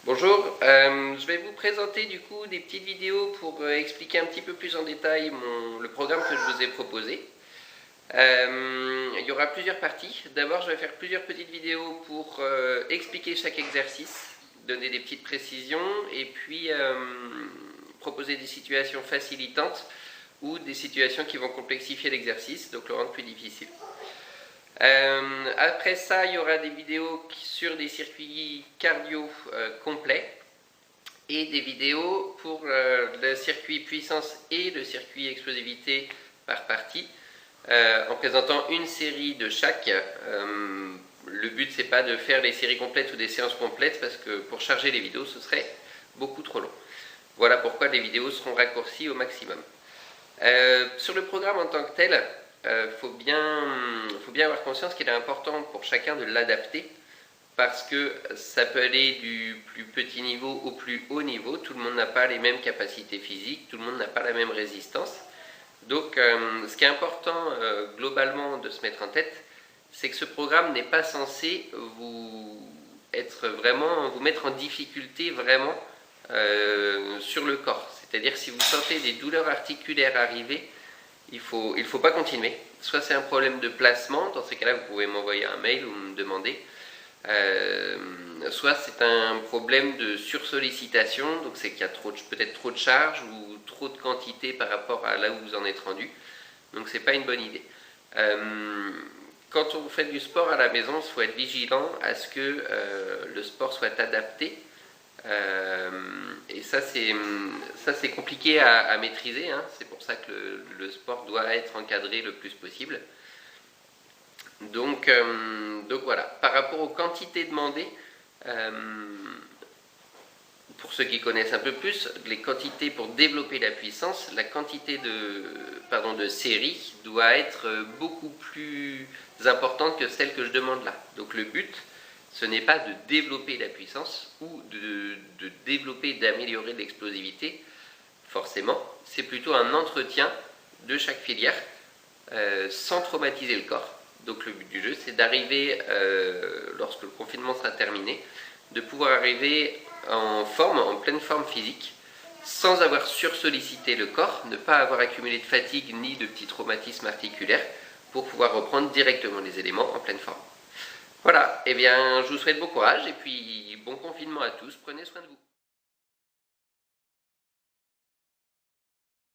Bonjour, je vais vous présenter du coup des petites vidéos pour expliquer un petit peu plus en détail le programme que je vous ai proposé. Il y aura plusieurs parties. D'abord, je vais faire plusieurs petites vidéos pour expliquer chaque exercice, donner des petites précisions et puis proposer des situations facilitantes ou des situations qui vont complexifier l'exercice, donc le rendre plus difficile. Après ça, il y aura des vidéos sur des circuits cardio complets et des vidéos pour le circuit puissance et le circuit explosivité par partie, en présentant une série de chaque. Le but, c'est pas de faire des séries complètes ou des séances complètes parce que pour charger les vidéos, ce serait beaucoup trop long. Voilà pourquoi les vidéos seront raccourcies au maximum. Sur le programme en tant que tel, faut bien avoir conscience qu'il est important pour chacun de l'adapter parce que ça peut aller du plus petit niveau au plus haut niveau. Tout le monde n'a pas les mêmes capacités physiques, tout le monde n'a pas la même résistance. Donc ce qui est important globalement de se mettre en tête, c'est que ce programme n'est pas censé vous mettre en difficulté vraiment sur le corps. C'est-à-dire si vous sentez des douleurs articulaires arriver, il faut pas continuer. Soit c'est un problème de placement, dans ces cas-là vous pouvez m'envoyer un mail ou me demander. Soit c'est un problème de sursollicitation, donc c'est qu'il y a peut-être trop de charge ou trop de quantité par rapport à là où vous en êtes rendu. Donc c'est pas une bonne idée. Quand on fait du sport à la maison, il faut être vigilant à ce que le sport soit adapté. Et ça c'est compliqué à maîtriser, hein. C'est pour ça que le sport doit être encadré le plus possible. Donc voilà, par rapport aux quantités demandées, pour ceux qui connaissent un peu plus, les quantités pour développer la puissance, la quantité de séries doit être beaucoup plus importante que celle que je demande là. Donc le but, ce n'est pas de développer la puissance ou de développer, d'améliorer l'explosivité, forcément. C'est plutôt un entretien de chaque filière sans traumatiser le corps. Donc le but du jeu, c'est d'arriver, lorsque le confinement sera terminé, de pouvoir arriver en pleine forme physique, sans avoir sursollicité le corps, ne pas avoir accumulé de fatigue ni de petits traumatismes articulaires, pour pouvoir reprendre directement les éléments en pleine forme. Voilà, eh bien je vous souhaite bon courage et puis bon confinement à tous, prenez soin de vous.